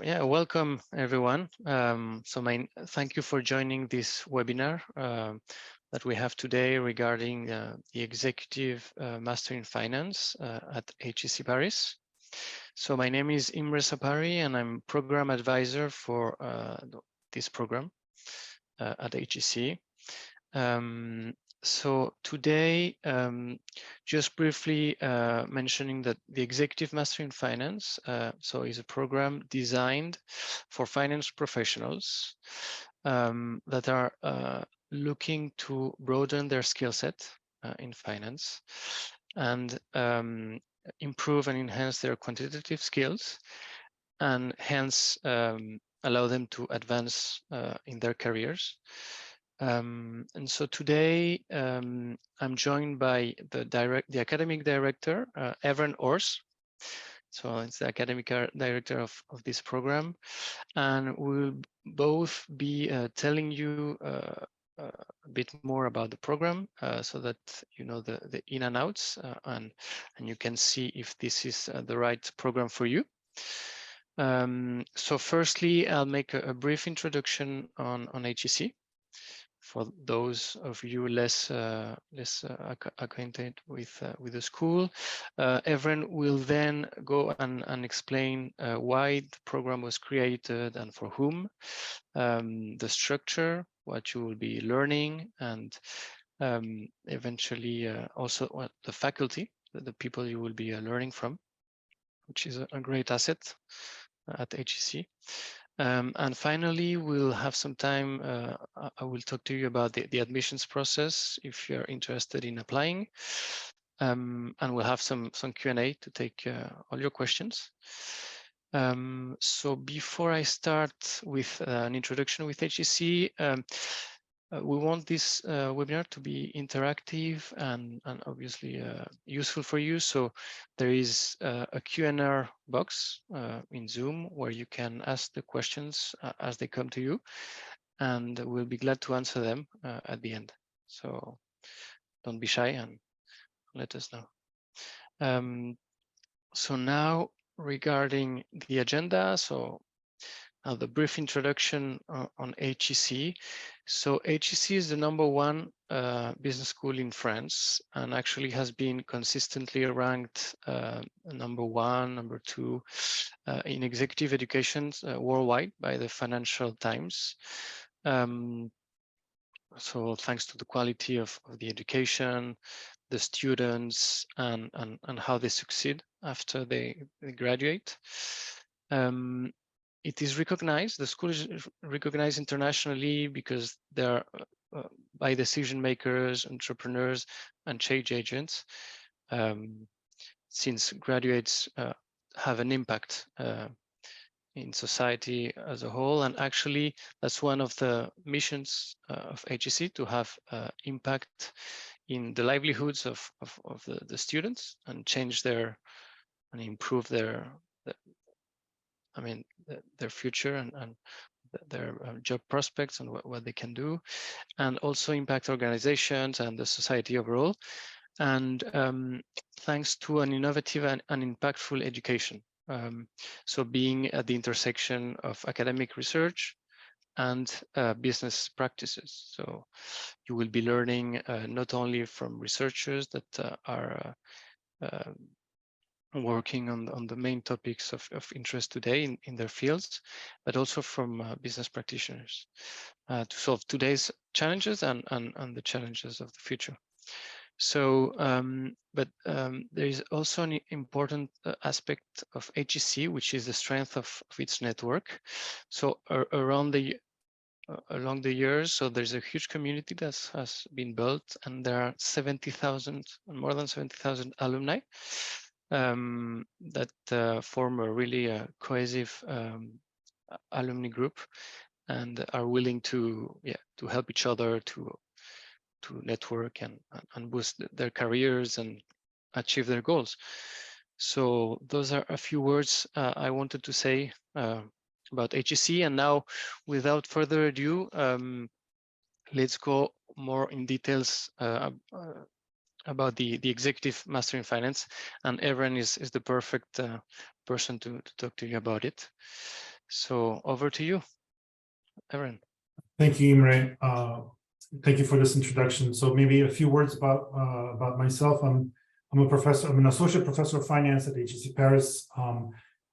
Yeah, welcome everyone. Thank you for joining this webinar that we have today regarding the Executive Master in Finance at HEC Paris. So my name is Imre Sapari and I'm Program Advisor for this program at HEC. So today, just briefly mentioning that the Executive Master in Finance is a program designed for finance professionals that are looking to broaden their skill set in finance and improve and enhance their quantitative skills, and hence allow them to advance in their careers. And so today I'm joined by the academic director, Evren Ors. So it's the academic director of this program, and we'll both be telling you a bit more about the program so that you know the in and outs and you can see if this is the right program for you. So firstly, I'll make a brief introduction on HEC. For those of you less acquainted with the school, Evren will then go and explain why the program was created and for whom, the structure, what you will be learning, and eventually also what the faculty, the people you will be learning from, which is a great asset at HEC. And finally, we'll have some time. I will talk to you about the admissions process if you're interested in applying. And we'll have some Q&A to take all your questions. So before I start with an introduction with HEC, we want this webinar to be interactive and obviously useful for you. So there is a Q&A box in Zoom where you can ask the questions as they come to you, and we'll be glad to answer them at the end. So don't be shy and let us know. So now regarding the agenda, so now the brief introduction on HEC. So HEC is the #1 business school in France, and actually has been consistently ranked #1, #2 in executive education worldwide by the Financial Times. So thanks to the quality of the education, the students, and how they succeed after they graduate. It is recognized, the school is recognized internationally because they are by decision makers, entrepreneurs, and change agents, since graduates have an impact in society as a whole. And actually, that's one of the missions of HEC, to have impact in the livelihoods of the students and change their and improve their future and their job prospects and what they can do, and also impact organizations and the society overall. And thanks to an innovative and impactful education. So being at the intersection of academic research and business practices. So you will be learning not only from researchers that are working on the main topics of interest today in their fields, but also from business practitioners to solve today's challenges and the challenges of the future. So, there is also an important aspect of HEC, which is the strength of its network. So along the years, so there's a huge community that has been built, and there are 70,000, more than 70,000 alumni that form a really cohesive alumni group, and are willing to help each other to network and boost their careers and achieve their goals. So those are a few words I wanted to say about HEC. And now, without further ado, let's go more in details about the Executive Master in Finance, and Evren is the perfect person to talk to you about it. So over to you, Aaron. Thank you, Imre. Thank you for this introduction. So maybe a few words about myself. I'm a professor. I'm an associate professor of finance at HEC Paris.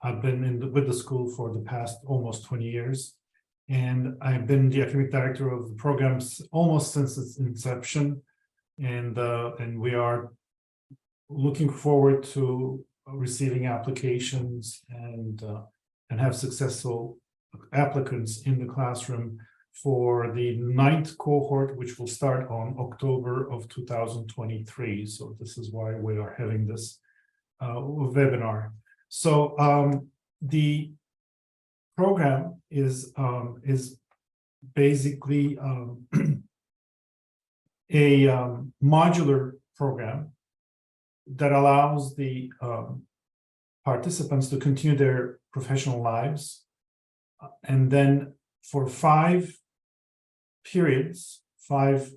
I've been with the school for the past almost 20 years, and I've been the academic director of the programs almost since its inception. And we are looking forward to receiving applications and have successful applicants in the classroom for the 9th cohort, which will start on October of 2023. So this is why we are having this webinar. So the program is basically a modular program that allows the participants to continue their professional lives, and then for 5 periods, 5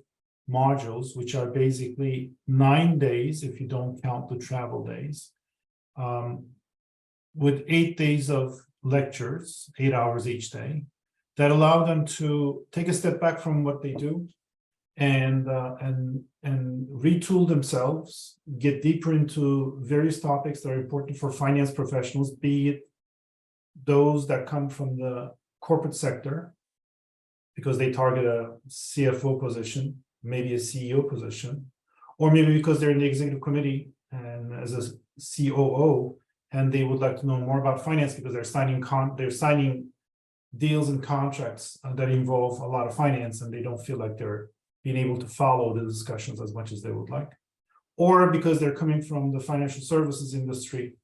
modules, which are basically 9 days if you don't count the travel days, with 8 days of lectures, 8 hours each day, that allow them to take a step back from what they do and retool themselves, get deeper into various topics that are important for finance professionals, be it those that come from the corporate sector, because they target a CFO position, maybe a CEO position, or maybe because they're in the executive committee and as a COO, and they would like to know more about finance because they're signing deals and contracts that involve a lot of finance, and they don't feel like they're being able to follow the discussions as much as they would like, or because they're coming from the financial services industry,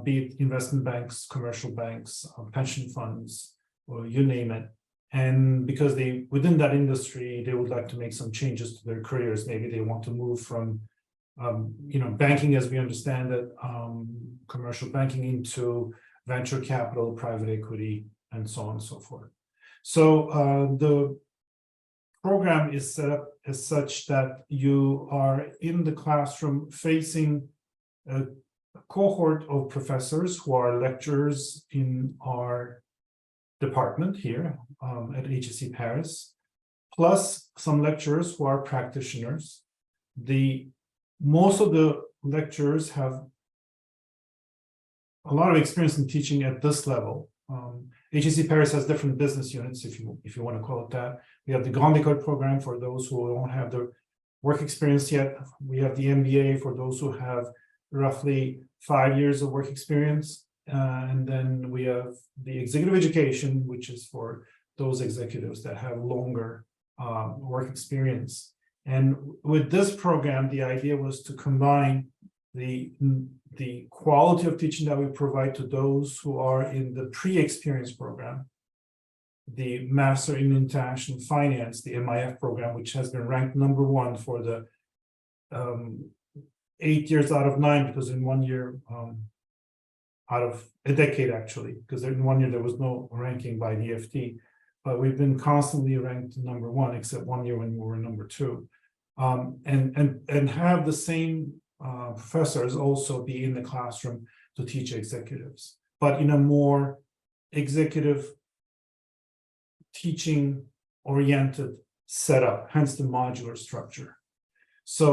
be it investment banks, commercial banks, pension funds, or you name it. And because they, within that industry, they would like to make some changes to their careers. Maybe they want to move from, banking as we understand it, commercial banking, into venture capital, private equity, and so on and so forth. So the program is set up as such that you are in the classroom facing a cohort of professors who are lecturers in our department here at HEC Paris, plus some lecturers who are practitioners. Most of the lecturers have a lot of experience in teaching at this level. HEC Paris has different business units, if you want to call it that. We have the Grande École program for those who don't have the work experience yet. We have the MBA for those who have roughly 5 years of work experience. And then we have the executive education, which is for those executives that have longer work experience. And with this program, the idea was to combine the quality of teaching that we provide to those who are in the pre-experience program, the Master in International Finance, the EMIF program, which has been ranked #1 for the 8 years out of 9, because in 1 year, out of a decade actually, because in 1 year there was no ranking by the FT, but we've been constantly ranked #1, except 1 year when we were #2, and have the same professors also be in the classroom to teach executives, but in a more executive teaching oriented setup, hence the modular structure. So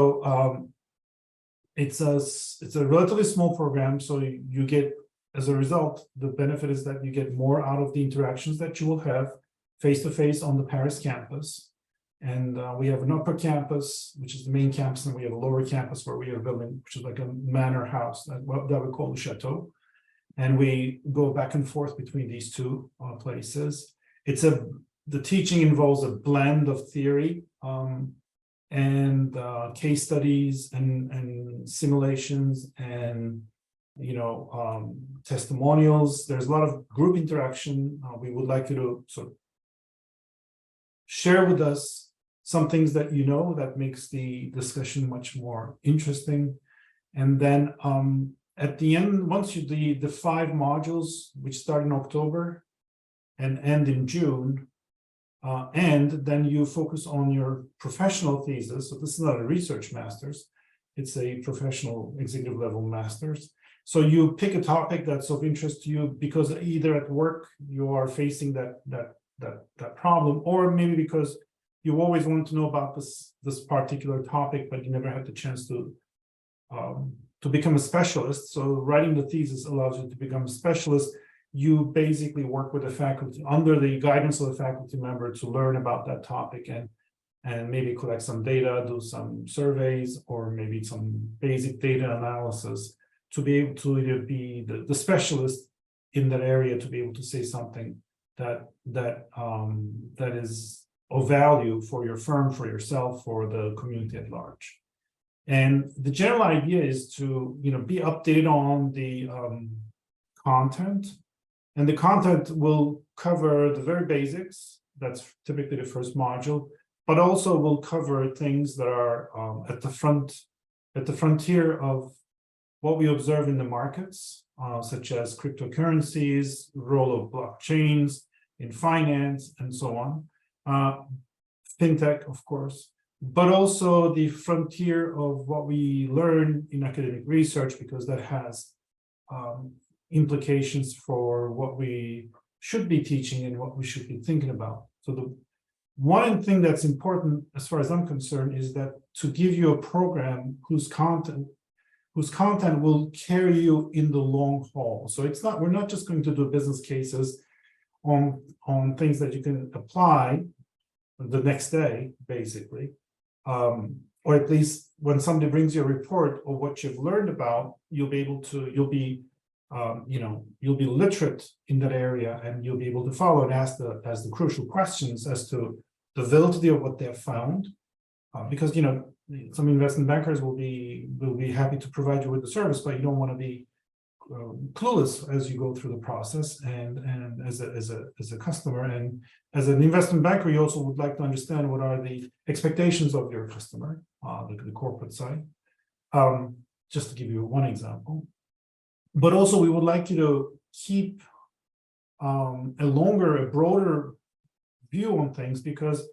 it's a relatively small program, so you get, as a result, the benefit is that you get more out of the interactions that you will have face-to-face on the Paris campus. And we have an upper campus, which is the main campus, and we have a lower campus where we have a building, which is like a manor house that we call the chateau. And we go back and forth between these two places. The teaching involves a blend of theory and case studies and simulations and testimonials. There's a lot of group interaction. We would like you to sort of share with us some things that that makes the discussion much more interesting. And then at the end, once you do the 5 modules, which start in October and end in June, and then you focus on your professional thesis. So this is not a research master's, it's a professional executive level master's. So you pick a topic that's of interest to you because either at work you are facing that problem, or maybe because you always want to know about this particular topic, but you never had the chance to become a specialist. So writing the thesis allows you to become a specialist. You basically work with the faculty under the guidance of the faculty member to learn about that topic and maybe collect some data, do some surveys, or maybe some basic data analysis to be able to either be the specialist in that area, to be able to say something that is of value for your firm, for yourself, for the community at large. And the general idea is to be updated on the content, and the content will cover the very basics. That's typically the first module, but also will cover things that are at the frontier of what we observe in the markets, such as cryptocurrencies, role of blockchains in finance, and so on. Fintech, of course, but also the frontier of what we learn in academic research, because that has implications for what we should be teaching and what we should be thinking about. So the one thing that's important, as far as I'm concerned, is that to give you a program whose content will carry you in the long haul. So we're not just going to do business cases on things that you can apply the next day, basically, or at least when somebody brings you a report of what you've learned about, you'll be literate in that area, and you'll be able to follow and ask the crucial questions as to the validity of what they have found, because some investment bankers will be happy to provide you with the service, but you don't want to be clueless as you go through the process, and as a customer, and as an investment banker, you also would like to understand what are the expectations of your customer, the corporate side. Just to give you one example, but also we would like you to keep a broader view on things, because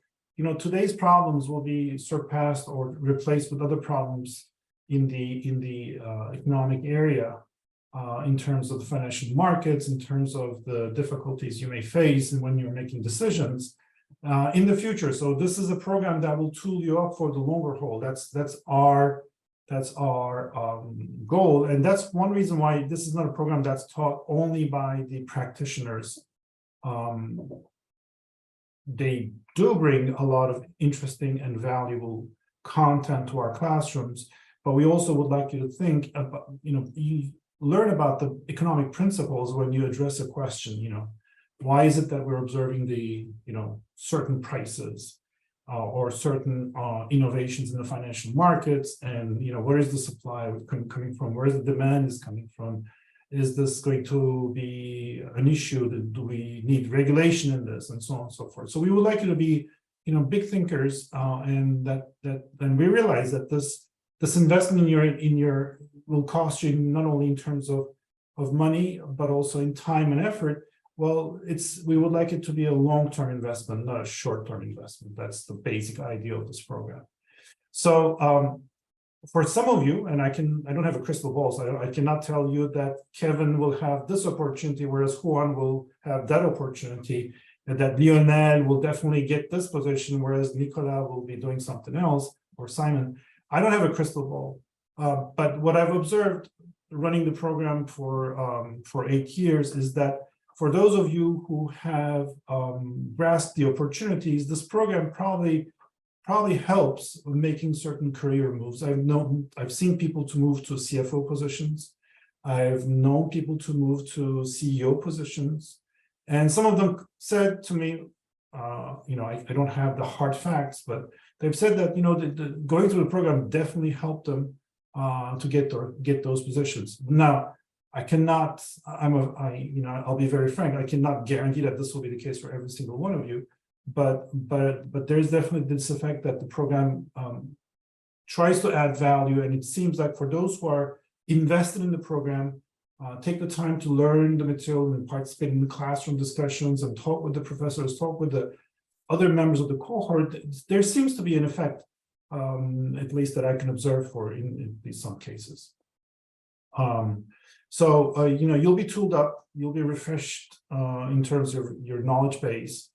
today's problems will be surpassed or replaced with other problems in the economic area, in terms of the financial markets, in terms of the difficulties you may face when you're making decisions in the future. So this is a program that will tool you up for the longer haul. That's our goal, and that's one reason why this is not a program that's taught only by the practitioners. They do bring a lot of interesting and valuable content to our classrooms, but we also would like you to think about, you learn about the economic principles when you address a question. Why is it that we're observing the certain prices or certain innovations in the financial markets, and where is the supply coming from, where is the demand is coming from? Is this going to be an issue? Do we need regulation in this, and so on and so forth? So we would like you to be, big thinkers, and we realize that this investment in your will cost you not only in terms of money, but also in time and effort. Well, we would like it to be a long-term investment, not a short-term investment. That's the basic idea of this program. So for some of you, and I don't have a crystal ball, so I cannot tell you that Kevin will have this opportunity, whereas Juan will have that opportunity, and that Lionel will definitely get this position, whereas Nicola will be doing something else, or Simon. I don't have a crystal ball, but what I've observed running the program for 8 years is that for those of you who have grasped the opportunities, this program probably helps making certain career moves. I've seen people to move to CFO positions. I've known people to move to CEO positions, and some of them said to me, I don't have the hard facts, but they've said that going through the program definitely helped them to get those positions. Now, I cannot. I'll be very frank. I cannot guarantee that this will be the case for every single one of you. But there's definitely this effect that the program tries to add value, and it seems like for those who are invested in the program, take the time to learn the material and participate in the classroom discussions and talk with the professors, talk with the other members of the cohort, there seems to be an effect, at least that I can observe in some cases. So, you'll be tooled up, you'll be refreshed in terms of your knowledge base.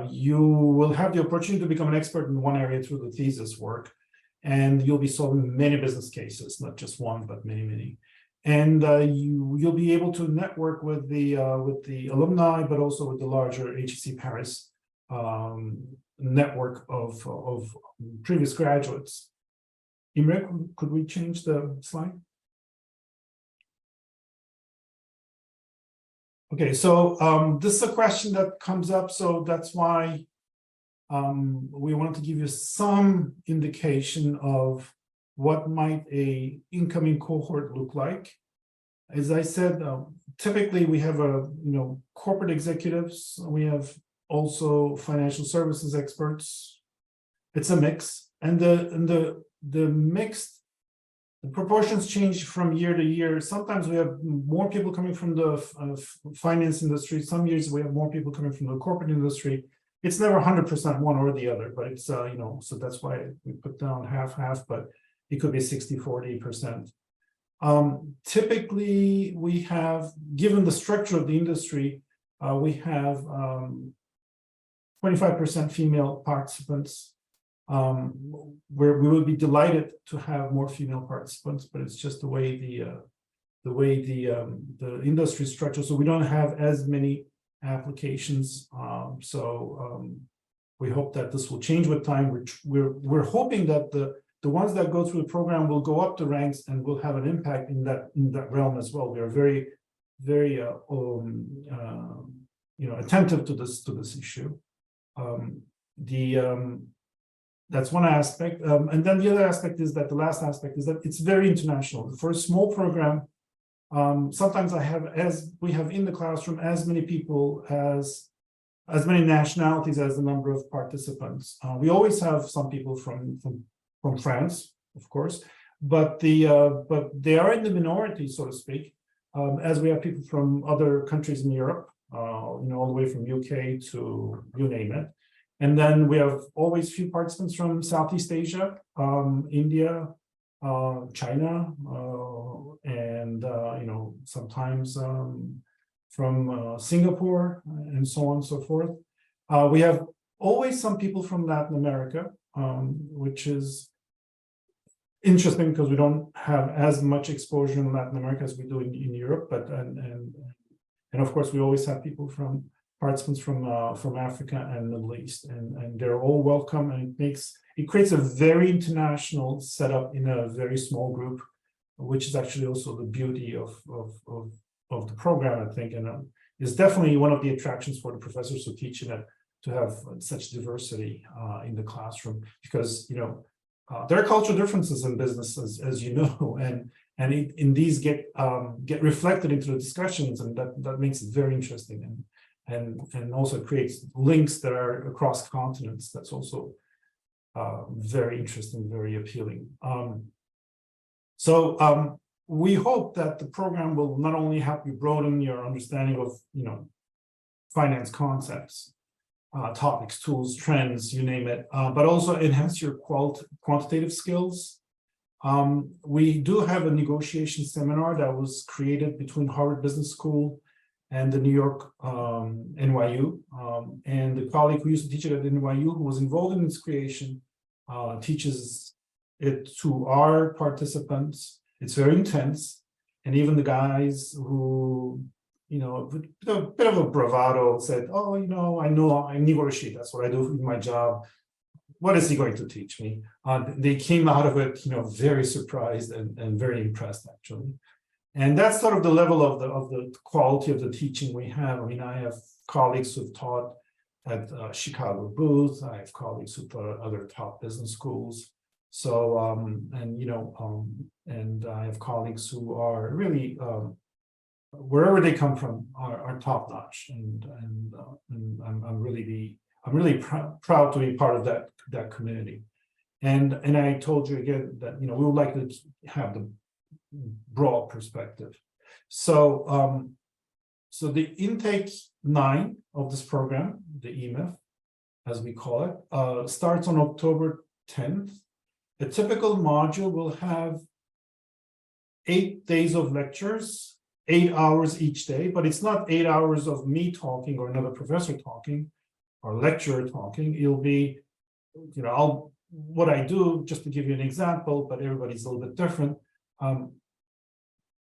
You will have the opportunity to become an expert in one area through the thesis work, and you'll be solving many business cases, not just one, but many, many. And you'll be able to network with the alumni, but also with the larger HEC Paris network of previous graduates. Imre, could we change the slide? Okay, so this is a question that comes up, so that's why we wanted to give you some indication of what might a incoming cohort look like. As I said, typically we have corporate executives, we have also financial services experts. It's a mix, and the mixed the proportions change from year to year. Sometimes we have more people coming from the finance industry. Some years we have more people coming from the corporate industry. It's never 100% one or the other, but it's, so that's why we put down half, but it could be 60-40%. Typically, we have, given the structure of the industry, we have 25% female participants. Where we would be delighted to have more female participants, but it's just the way the industry structure. So we don't have as many applications. We hope that this will change with time. We're hoping that the ones that go through the program will go up the ranks and will have an impact in that realm as well. We are very, very attentive to this issue. That's one aspect, and then the other aspect is that the last aspect is that it's very international. For a small program, sometimes we have in the classroom as many people as many nationalities as the number of participants. We always have some people from France, of course, but they are in the minority, so to speak, as we have people from other countries in Europe, all the way from UK to you name it. And then we have always few participants from Southeast Asia, India, China, and sometimes from Singapore, and so on and so forth. We have always some people from Latin America, which is interesting because we don't have as much exposure in Latin America as we do in Europe. But and of course we always have people from participants from Africa and Middle East, and they're all welcome, and it creates a very international setup in a very small group, which is actually also the beauty of the program, I think, and is definitely one of the attractions for the professors who teach in it, to have such diversity in the classroom, because there are cultural differences in business, as you know, and in these get reflected into the discussions, and that makes it very interesting, and also creates links that are across continents. That's also very interesting, very appealing. We hope that the program will not only help you broaden your understanding of finance concepts, topics, tools, trends, you name it, but also enhance your quantitative skills. We do have a negotiation seminar that was created between Harvard Business School and the New York NYU, and the colleague who used to teach it at NYU, who was involved in its creation, teaches it to our participants. It's very intense, and even the guys who, with a bit of a bravado, said, "Oh, I know I negotiate. That's what I do in my job. What is he going to teach me?" They came out of it, very surprised and very impressed, actually. And that's sort of the level of the quality of the teaching we have. I mean, I have colleagues who've taught at Chicago Booth. I have colleagues who taught at other top business schools. So, and I have colleagues who are really, wherever they come from, are top notch, and I'm really proud to be part of that community. And I told you again that we would like to have the broad perspective. So the intake 9 of this program, the EMIF, as we call it, starts on October 10th. A typical module will have 8 days of lectures 8 hours each day, but it's not 8 hours of me talking or another professor talking or lecturer talking. It'll be, what I do, just to give you an example, but everybody's a little bit different.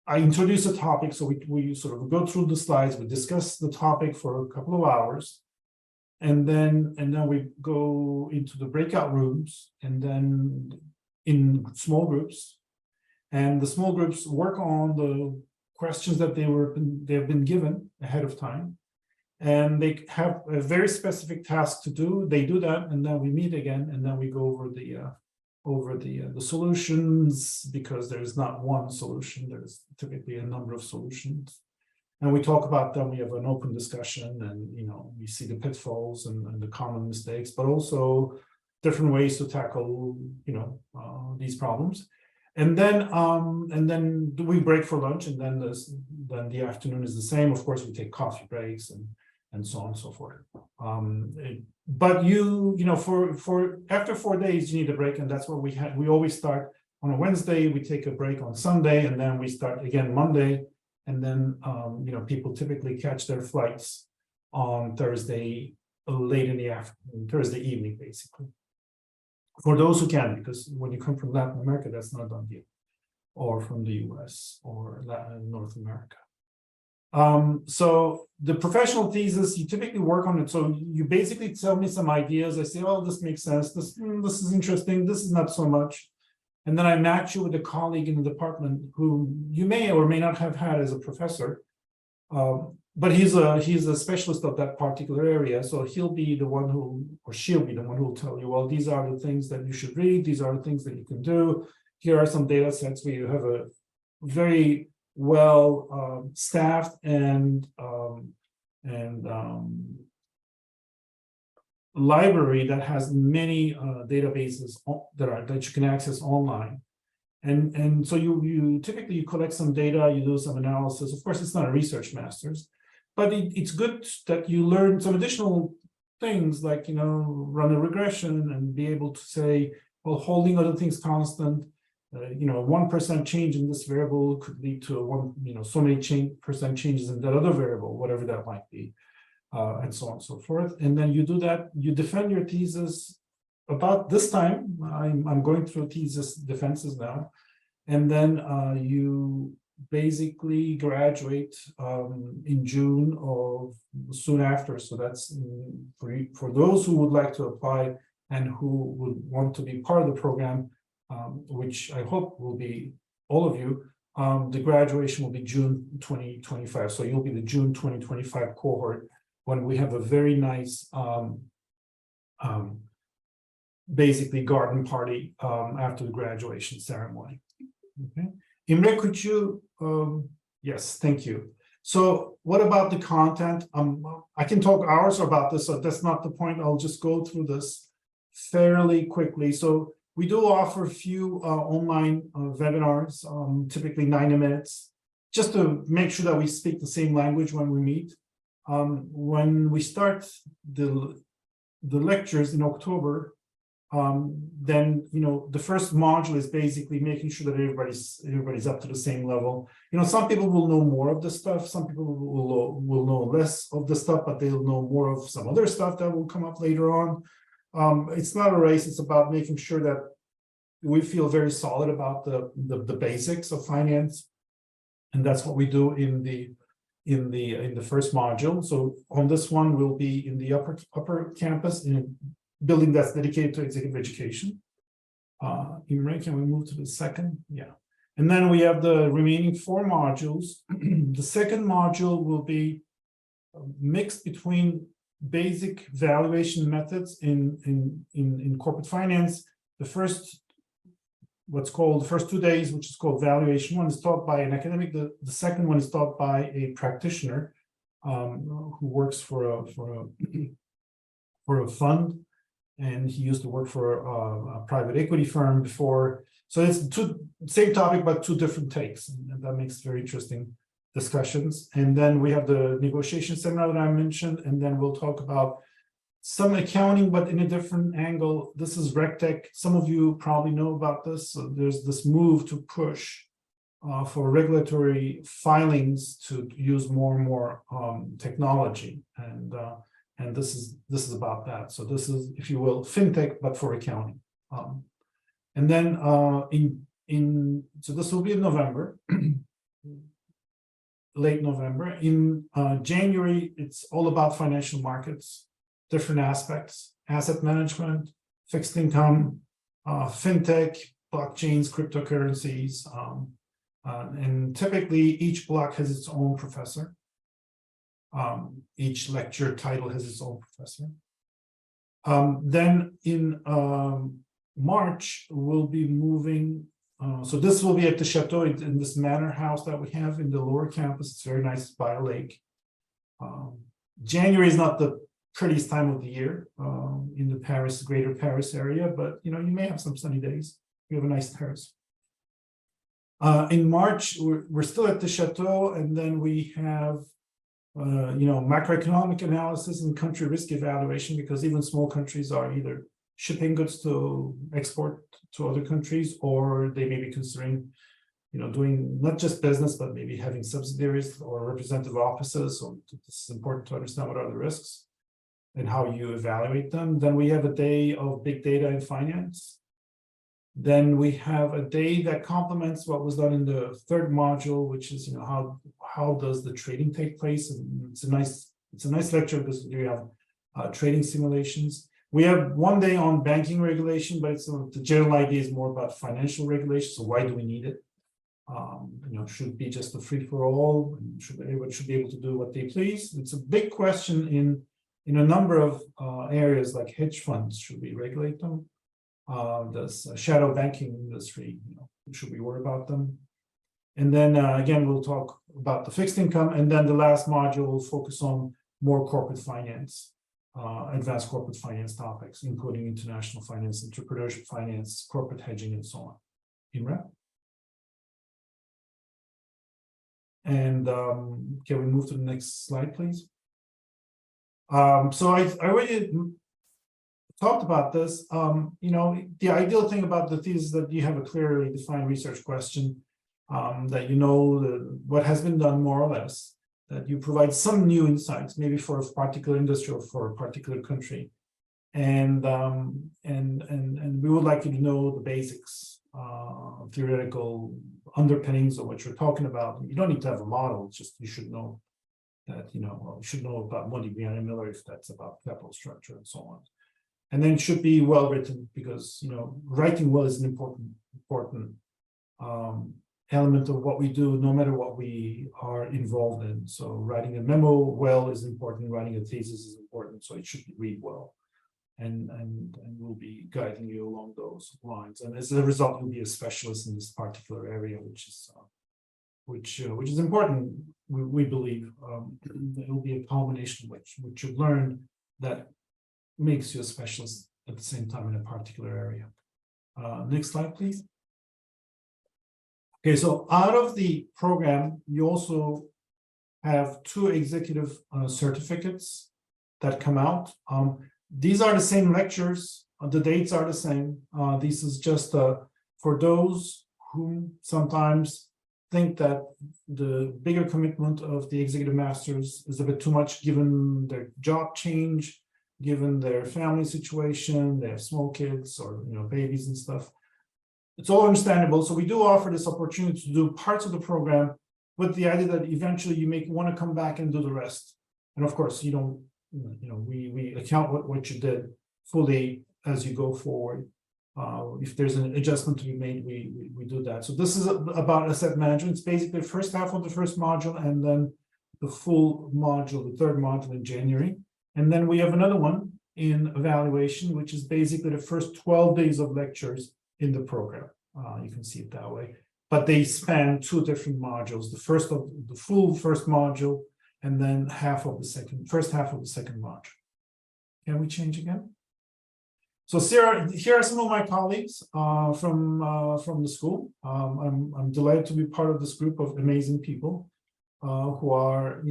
I introduce a topic, so we sort of go through the slides, we discuss the topic for a couple of hours, and then we go into the breakout rooms, and then in small groups, and the small groups work on the questions that they've been given ahead of time, and they have a very specific task to do. They do that, and then we meet again, and then we go over the solutions, because there's not one solution. There's typically a number of solutions, and we talk about them. We have an open discussion, and we see the pitfalls and the common mistakes, but also different ways to tackle these problems. And then we break for lunch, and then the afternoon is the same. Of course, we take coffee breaks and so on and so forth. But for after 4 days, you need a break, and that's what we had. We always start on a Wednesday. We take a break on Sunday, and then we start again Monday. And then people typically catch their flights on Thursday late in the afternoon, Thursday evening, basically. For those who can, because when you come from Latin America, that's not a done deal, or from the US or North America. So the professional thesis, you typically work on it. So you basically tell me some ideas. I say, oh, this makes sense. This is interesting. This is not so much. And then I match you with a colleague in the department who you may or may not have had as a professor. But he's a specialist of that particular area. So he'll be the one who, or she'll be the one who will tell you, well, these are the things that you should read. These are the things that you can do. Here are some data sets where you have a very well staffed and library that has many databases that you can access online. And so you typically collect some data, you do some analysis. Of course, it's not a research master's, but it's good that you learn some additional things, like run a regression and be able to say, well, holding other things constant, 1% change in this variable could lead to so many percent changes in that other variable, whatever that might be, and so on and so forth. And then you do that, you defend your thesis. About this time, I'm going through thesis defenses now, and then you basically graduate in June or soon after. So that's for those who would like to apply and who would want to be part of the program, which I hope will be all of you. The graduation will be June 2025. So you'll be the June 2025 cohort, when we have a very nice basically garden party after the graduation ceremony. Okay, Imre, could you? Yes, thank you. So what about the content? I can talk hours about this, so that's not the point. I'll just go through this fairly quickly. So we do offer a few online webinars, typically 90 minutes, just to make sure that we speak the same language when we meet. When we start the lectures in October, then the first module is basically making sure that everybody's up to the same level. Some people will know more of the stuff, some people will know less of the stuff, but they'll know more of some other stuff that will come up later on. It's not a race. It's about making sure that we feel very solid about the basics of finance, and that's what we do in the first module. So on this one, we'll be in the upper campus in a building that's dedicated to executive education. Imre, can we move to the second? Yeah. And then we have the remaining 4 modules. The second module will be mixed between basic valuation methods in corporate finance. The first 2 days, which is called valuation 1, is taught by an academic. The second one is taught by a practitioner who works for a fund, and he used to work for a private equity firm before. So it's same topic, but 2 different takes, and that makes very interesting discussions. And then we have the negotiation seminar that I mentioned, and then we'll talk about some accounting, but in a different angle. This is RegTech. Some of you probably know about this. So there's this move to push for regulatory filings to use more and more technology, and this is about that. So this is, if you will, fintech, but for accounting. And then so this will be in November, late November. In January, it's all about financial markets, different aspects: asset management, fixed income, fintech, blockchains, cryptocurrencies. And typically each block has its own professor. Each lecture title has its own professor. Then in March, we'll be moving. So this will be at the chateau in this manor house that we have in the lower campus. It's very nice, it's by a lake. January is not the prettiest time of the year in the greater Paris area, but you may have some sunny days. We have a nice terrace. In March, we're still at the chateau, and then we have macroeconomic analysis and country risk evaluation, because even small countries are either shipping goods to export to other countries, or they may be considering doing not just business, but maybe having subsidiaries or representative offices. So this is important to understand what are the risks and how you evaluate them. Then we have a day of big data and finance. Then we have a day that complements what was done in the third module, which is how does the trading take place. And it's a nice lecture because you have trading simulations. We have one day on banking regulation, but the general idea is more about financial regulation. So why do we need it? Should it be just a free for all? Everybody should be able to do what they please. It's a big question in a number of areas, like hedge funds. Should we regulate them? Does shadow banking industry, should we worry about them? And then again, we'll talk about the fixed income, and then the last module will focus on more corporate finance, advanced corporate finance topics, including international finance, entrepreneurship finance, corporate hedging, and so on. Imre? And can we move to the next slide, please? So I already talked about this. The ideal thing about the thesis is that you have a clearly defined research question, that what has been done more or less, that you provide some new insights, maybe for a particular industry or for a particular country, and we would like you to know the basics, theoretical underpinnings of what you're talking about. You don't need to have a model; it's just you should know that you should know about Modigliani and Miller if that's about capital structure and so on. And then it should be well written, because writing well is an important element of what we do, no matter what we are involved in. So writing a memo well is important. Writing a thesis is important. So it should read well, and we'll be guiding you along those lines. And as a result, you'll be a specialist in this particular area, which is important. We believe it will be a culmination of which you've learned that makes you a specialist at the same time in a particular area. Next slide, please. Okay, so out of the program, you also have 2 executive certificates that come out. These are the same lectures. The dates are the same. This is just for those who sometimes think that the bigger commitment of the executive masters is a bit too much, given their job change, given their family situation, they have small kids or babies and stuff. It's all understandable. So we do offer this opportunity to do parts of the program with the idea that eventually you may want to come back and do the rest. And of course, we account what you did fully as you go forward. If there's an adjustment to be made, we do that. So this is about asset management. It's basically the first half of the first module, and then the full module, the third module in January. And then we have another one in evaluation, which is basically the first 12 days of lectures in the program. You can see it that way. But they span 2 different modules: the full first module, and then first half of the second module. Can we change again? So here are some of my colleagues from the school. I'm delighted to be part of this group of amazing people who are,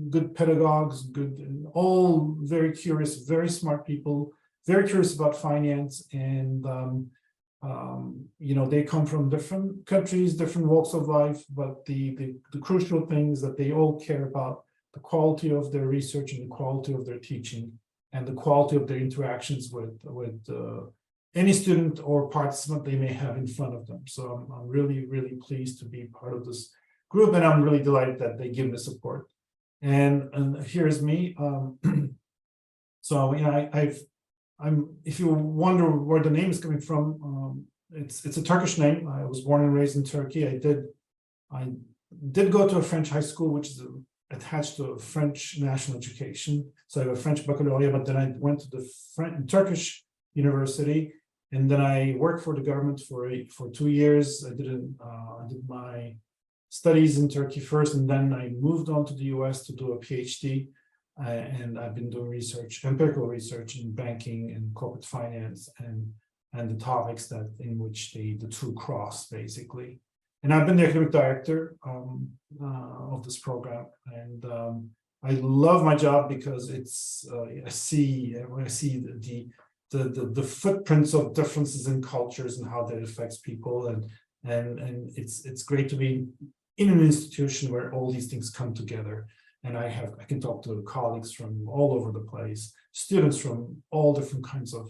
good pedagogues, all very curious, very smart people, very curious about finance, and You know, they come from different countries, different walks of life, but the crucial thing is that they all care about the quality of their research and the quality of their teaching and the quality of their interactions with any student or participant they may have in front of them. So I'm really, really pleased to be part of this group, and I'm really delighted that they give me support. And here's me. So you know, I'm. If you wonder where the name is coming from, it's a Turkish name. I was born and raised in Turkey. I did go to a French high school, which is attached to a French national education. So I have a French baccalaureate, but then I went to the Turkish university, and then I worked for the government for 2 years. I did my studies in Turkey first, and then I moved on to the US to do a PhD. And I've been doing research, empirical research in banking and corporate finance, and the topics that in which the two cross basically. And I've been the academic director of this program, and I love my job because it's I see the footprints of differences in cultures and how that affects people, and it's great to be in an institution where all these things come together. And I can talk to colleagues from all over the place, students from all different kinds of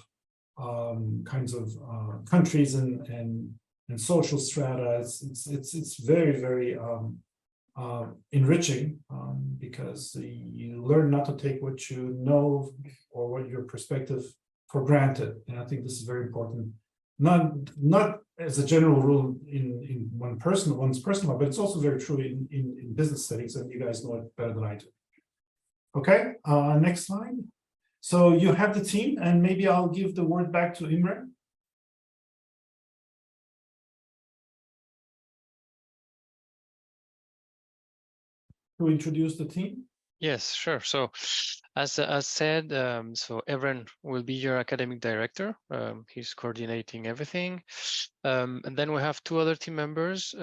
countries and social strata. It's very, very enriching because you learn not to take what you know or what your perspective for granted. And I think this is very important. Not as a general rule in one's personal, but it's also very true in business settings, and you guys know it better than I do. Okay, next slide. So you have the team, and maybe I'll give the word back to Imre. To introduce the team. Yes, sure. So as said, so Evren will be your academic director. He's coordinating everything. And then we have two other team members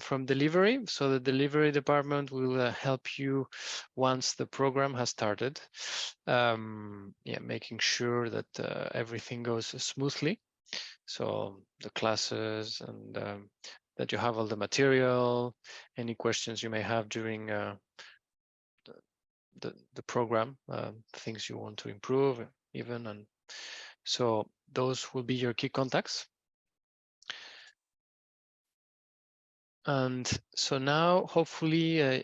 from delivery. So the delivery department will help you once the program has started. Yeah, making sure that everything goes smoothly. So the classes and that you have all the material, any questions you may have during the program, things you want to improve even, and so those will be your key contacts. And so now hopefully I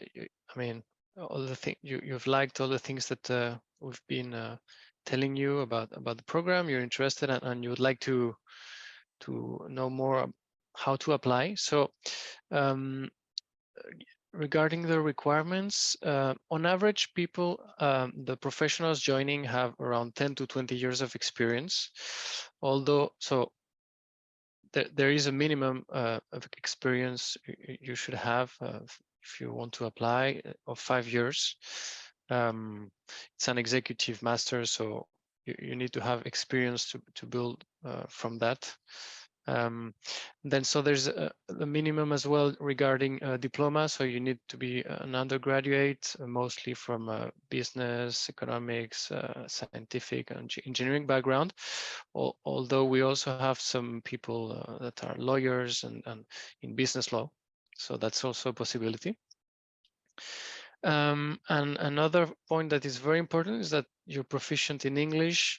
mean all the things you've liked, all the things that we've been telling you about the program, you're interested in, and you would like to know more how to apply. So regarding the requirements, on average, people, the professionals joining have around 10 to 20 years of experience. Although, so there is a minimum of experience you should have if you want to apply of 5 years. It's an executive master, so you need to have experience to build from that. Then so there's a minimum as well regarding diploma. So you need to be an undergraduate, mostly from business, economics, scientific and engineering background. Although we also have some people that are lawyers and in business law. So that's also a possibility. And another point that is very important is that you're proficient in English.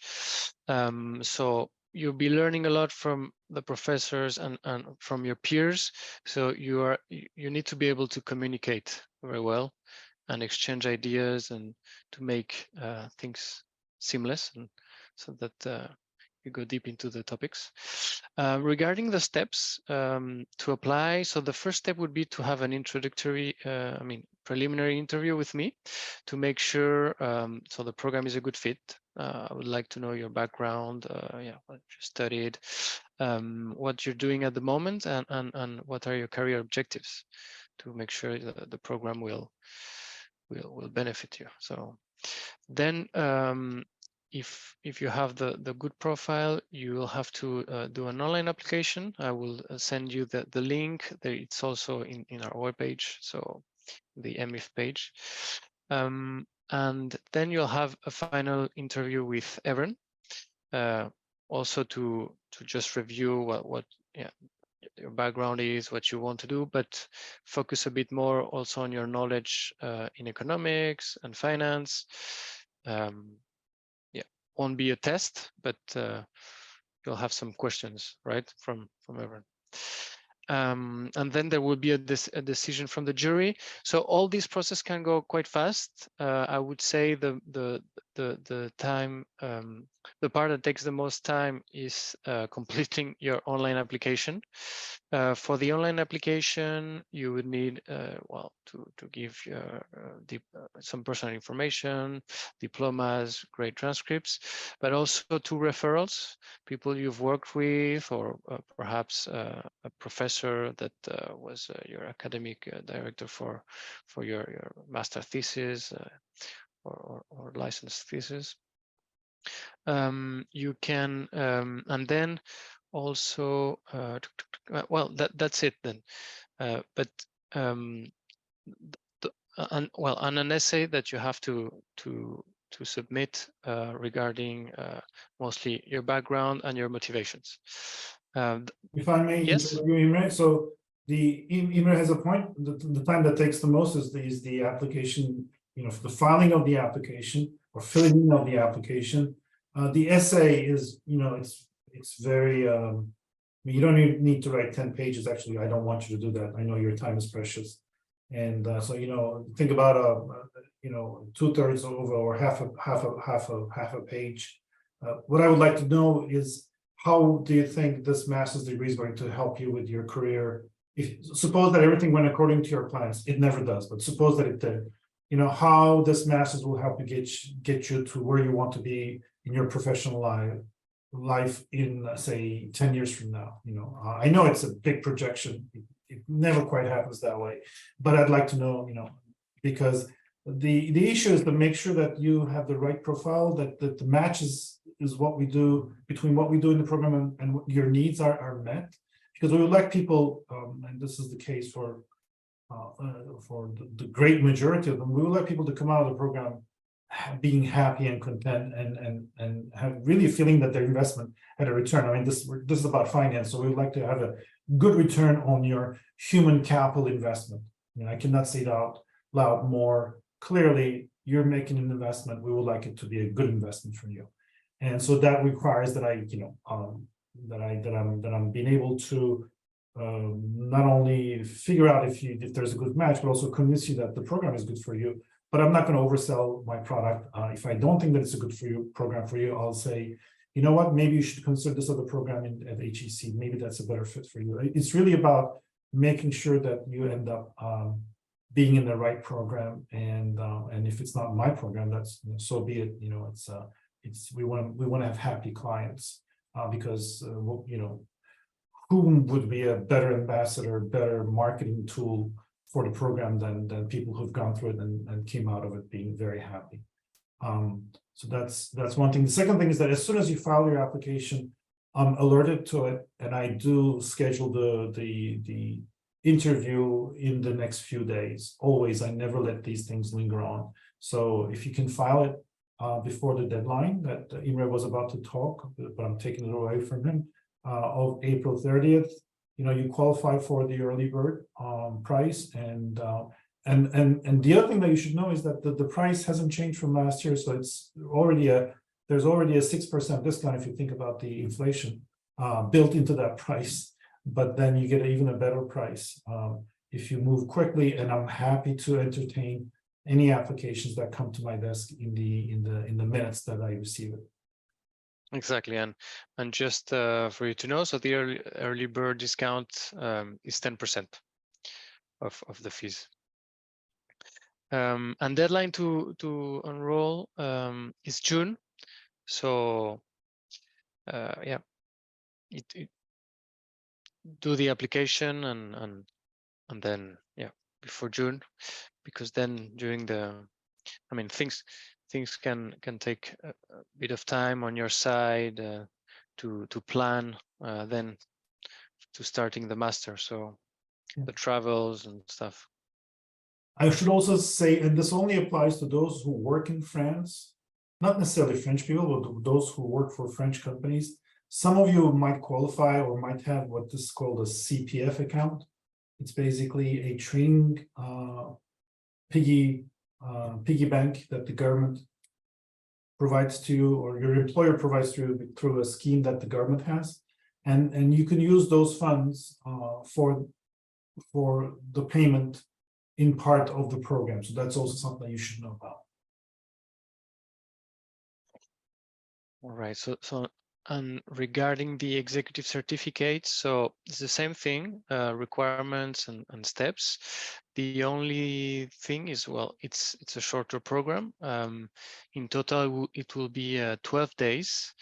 So you'll be learning a lot from the professors and from your peers. So you need to be able to communicate very well and exchange ideas and to make things seamless, and so that you go deep into the topics. Regarding the steps to apply, so the first step would be to have an introductory, preliminary interview with me to make sure so the program is a good fit. I would like to know your background, what you studied, what you're doing at the moment, and what are your career objectives to make sure that the program will benefit you. So then if you have the good profile, you will have to do an online application. I will send you the link. It's also in our webpage, so the EMIF page. And then you'll have a final interview with Evren. also to just review what yeah, your background is, what you want to do, but focus a bit more also on your knowledge in economics and finance. Yeah, won't be a test, but you'll have some questions, right, from everyone. And then there will be a decision from the jury. So all this process can go quite fast. I would say the time, the part that takes the most time is completing your online application. For the online application, you would need, well, to give some personal information, diplomas, grade transcripts, but also 2 referrals, people you've worked with, or perhaps a professor that was your academic director for your master thesis or license thesis. You can, and then also, well, that's it then. But well, on an essay that you have to submit regarding mostly your background and your motivations. If I may Yes. interrupt you, Imre, so Imre has a point. The time that takes the most is the application, the filing of the application or filling in of the application. The essay is, it's very, you don't need to write 10 pages. Actually, I don't want you to do that. I know your time is precious. And so, think about 2/3 over or half a page. What I would like to know is, how do you think this master's degree is going to help you with your career? Suppose that everything went according to your plans. It never does, but suppose that it did. How this master's will help you get you to where you want to be in your professional life in, say, 10 years from now. I know it's a big projection. It never quite happens that way, but I'd like to know, because the issue is to make sure that you have the right profile, that the match is what we do, between what we do in the program and what your needs are met. Because we would like people, and this is the case for the great majority of them, we would like people to come out of the program being happy and content and have really feeling that their investment had a return. I mean, this is about finance, so we would like to have a good return on your human capital investment. I cannot say it out loud more clearly. You're making an investment. We would like it to be a good investment for you, and so that requires that I'm being able to not only figure out if there's a good match, but also convince you that the program is good for you. But I'm not going to oversell my product. If I don't think that it's a good program for you, I'll say, you know what, maybe you should consider this other program at HEC. Maybe that's a better fit for you. It's really about making sure that you end up being in the right program. And if it's not my program, that's so be it. We want to have happy clients because who would be a better ambassador, better marketing tool for the program than people who've gone through it and came out of it being very happy. So that's one thing. The second thing is that as soon as you file your application, I'm alerted to it, and I do schedule the interview in the next few days. Always, I never let these things linger on. So if you can file it before the deadline that Imre was about to talk, but I'm taking it away from him, of April 30th, you qualify for the early bird price, and the other thing that you should know is that the price hasn't changed from last year, so it's there's already a 6% discount if you think about the inflation built into that price. But then you get even a better price if you move quickly, and I'm happy to entertain any applications that come to my desk in the minutes that I receive it. Exactly, and just for you to know, so the early bird discount is 10% of the fees. And deadline to enroll is June. So yeah, do the application and then before June, because then during things can take a bit of time on your side to plan then to starting the master, so the travels and stuff. I should also say, and this only applies to those who work in France, not necessarily French people, but those who work for French companies, Some of you might qualify or might have what is called a CPF account. It's basically a training piggy bank that the government provides to you, or your employer provides to you through a scheme that the government has, and you can use those funds for the payment in part of the program. So that's also something that you should know about. All right. So and regarding the executive certificate, so it's the same thing, requirements and steps. The only thing is, well, it's a shorter program. In total, it will be 12 days,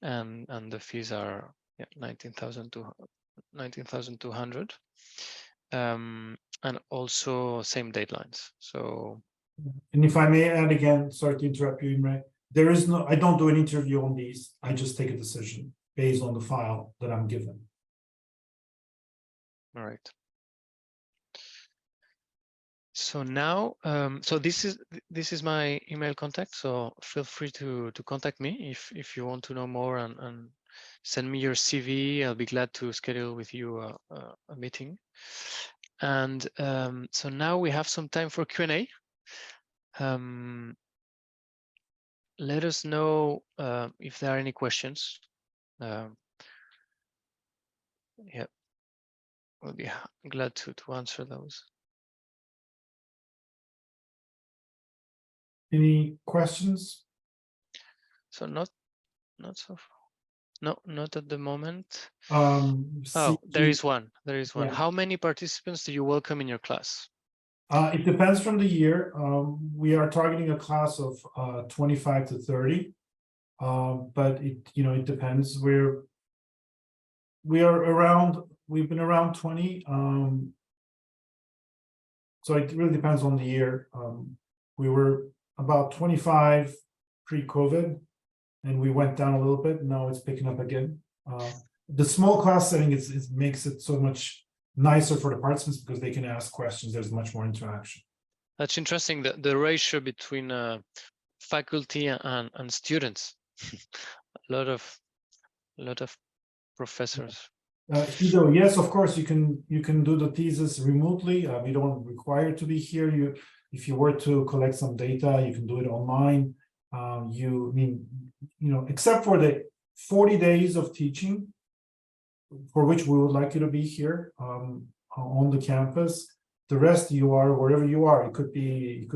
and the fees are 19,200. And also same deadlines. So, and if I may add again, sorry to interrupt you, Imre, there is no, I don't do an interview on these. I just take a decision based on the file that I'm given. all right. So now, so this is my email contact. So feel free to contact me if you want to know more, and send me your CV. I'll be glad to schedule with you a meeting. And so now we have some time for Q&A. Let us know if there are any questions. Yeah, we'll be glad to answer those. Any questions? So not so far. No, not at the moment. Oh, there is one. There is one. Yeah. How many participants do you welcome in your class? It depends from the year. We are targeting a class of 25 to 30, but it depends. We've been around 20. So it really depends on the year. We were about 25 pre-COVID, and we went down a little bit. Now it's picking up again. The small class setting it makes it so much nicer for the participants because they can ask questions. There's much more interaction. That's interesting. The ratio between faculty and students. a lot of professors. Ido, yes, of course you can do the thesis remotely. We don't require to be here. If you were to collect some data, you can do it online. Except for the 40 days of teaching, for which we would like you to be here on the campus. The rest, you are wherever you are. It could be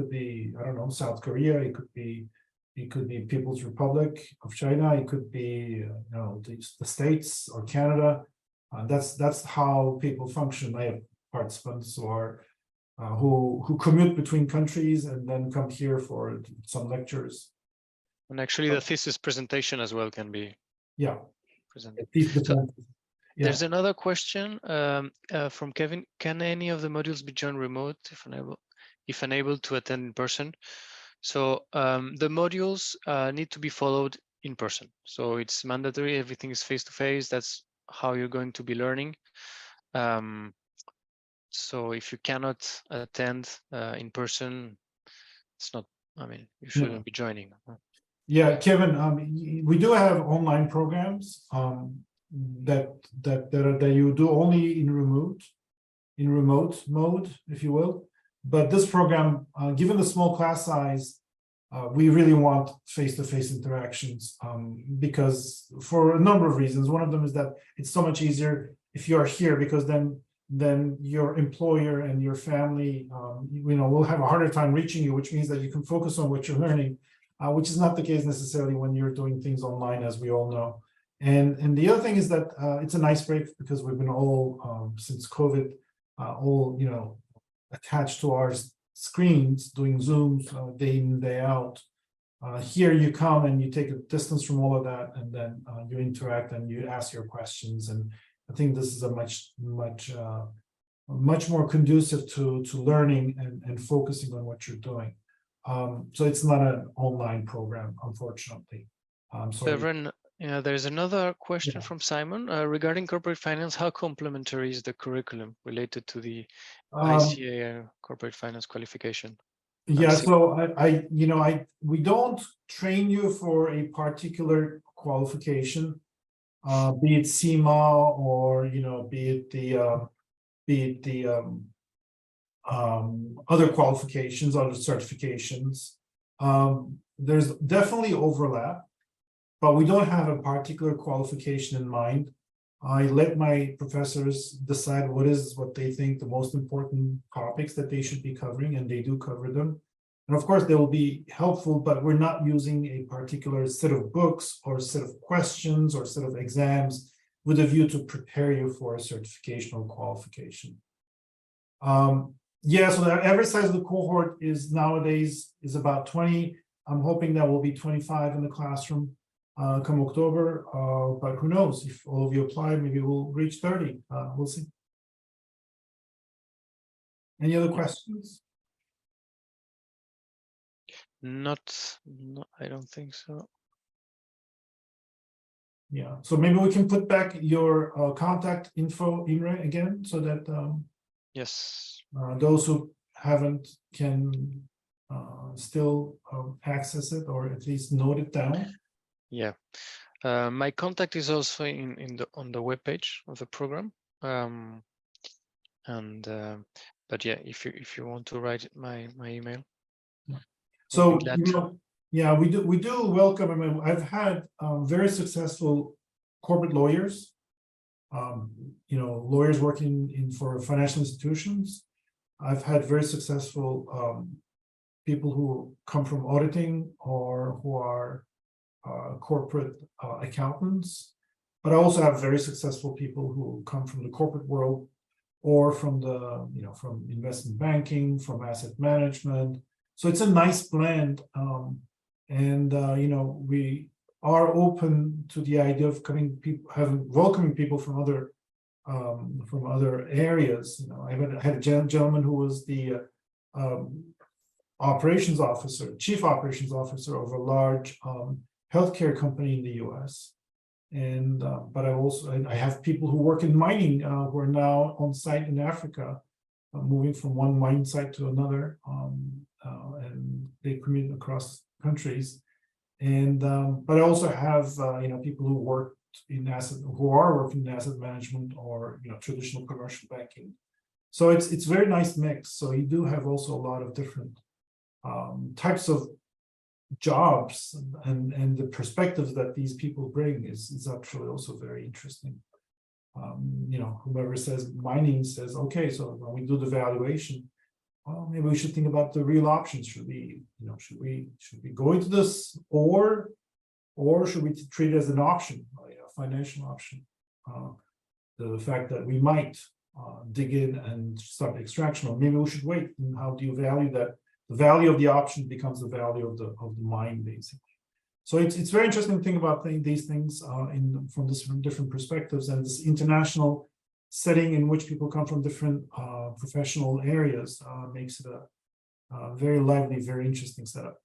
I don't know, South Korea. It could be People's Republic of China. It could be the States or Canada. That's how people function. I have participants who commute between countries and then come here for some lectures. And actually, the thesis presentation as well can be presented. So, there's another question from Kevin. Can any of the modules be joined remote if unable to attend in person? So the modules need to be followed in person. So it's mandatory. Everything is face-to-face. That's how you're going to be learning. So if you cannot attend in person, it's not, you shouldn't be joining. Yeah, Kevin, we do have online programs that you do only in remote mode, if you will. But this program, given the small class size, we really want face-to-face interactions because for a number of reasons. One of them is that it's so much easier if you are here, because then your employer and your family, will have a harder time reaching you, which means that you can focus on what you're learning, which is not the case necessarily when you're doing things online, as we all know. And the other thing is that it's a nice break because we've been all since COVID, attached to our screens doing Zooms day in, day out. Here you come and you take a distance from all of that, and then you interact and you ask your questions. And I think this is a much more conducive to learning and focusing on what you're doing. So it's not an online program, unfortunately. Severin, there's another question from Simon regarding corporate finance. How complementary is the curriculum related to the ICA corporate finance qualification? Yeah, so we don't train you for a particular qualification. be it SEMA or be it the other qualifications, other certifications. There's definitely overlap, but we don't have a particular qualification in mind. I let my professors decide what they think the most important topics that they should be covering, and they do cover them. And of course, they will be helpful, but we're not using a particular set of books or set of questions or set of exams with a view to prepare you for a certification or qualification. Yeah, so the average size of the cohort is nowadays is about 20. I'm hoping that will be 25 in the classroom come October, but who knows, if all of you apply, maybe we'll reach 30. We'll see. Any other questions? No, I don't think so. Yeah, so maybe we can put back your contact info, Imre, again, so that Yes. those who haven't can still access it, or at least note it down. Yeah, my contact is also on the webpage of the program. But yeah, if you want to write my email. So yeah, we do welcome. I mean, I've had very successful corporate lawyers, lawyers working for financial institutions. I've had very successful people who come from auditing or who are corporate accountants, but I also have very successful people who come from the corporate world or from from investment banking, from asset management. So it's a nice blend, we are open to the idea of welcoming people from other areas. I had a gentleman who was the operations officer, chief operations officer of a large healthcare company in the U.S. And but I have people who work in mining who are now on site in Africa, moving from one mine site to another, and they commute across countries. And but I also have people who are working in asset management or traditional commercial banking. So it's very nice mix. So you do have also a lot of different types of jobs, and the perspectives that these people bring is actually also very interesting. Whoever says mining says, okay, so when we do the valuation, well, maybe we should think about the real options. Should we go into this, or should we treat it as an option, a financial option? The fact that we might dig in and start extraction, or maybe we should wait. And how do you value that? The value of the option becomes the value of the mine, basically. So it's very interesting to think about these things from different perspectives, and this international setting in which people come from different professional areas makes it a very lively, very interesting setup.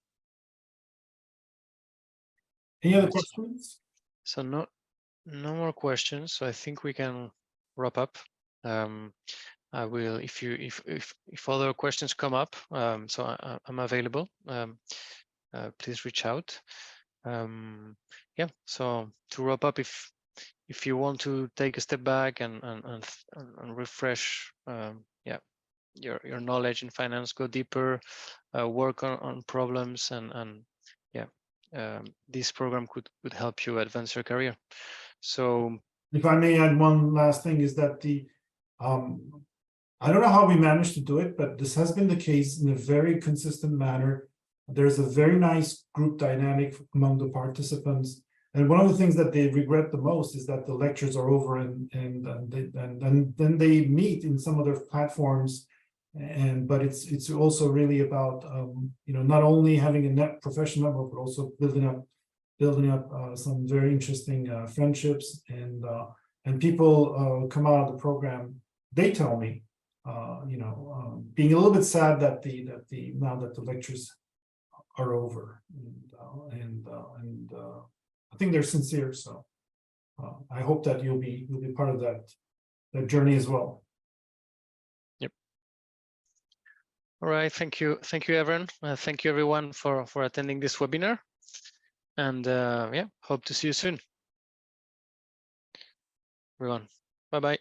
Any other questions? So no more questions. So I think we can wrap up. I will, if other questions come up, so I'm available. Please reach out. Yeah. So to wrap up, if you want to take a step back and refresh, your knowledge in finance, go deeper, work on problems, and this program could help you advance your career. So if I may add one last thing, is that I don't know how we managed to do it, but this has been the case in a very consistent manner. There's a very nice group dynamic among the participants. And one of the things that they regret the most is that the lectures are over and then they meet in some other platforms. But it's also really about not only having a net professional network, but also building up some very interesting friendships, and people come out of the program. They tell me, being a little bit sad that now that the lectures are over, and I think they're sincere. So I hope that you'll be part of that journey as well. Yep. All right. Thank you, everyone. Thank you, everyone, for attending this webinar. And hope to see you soon. everyone. Bye-bye.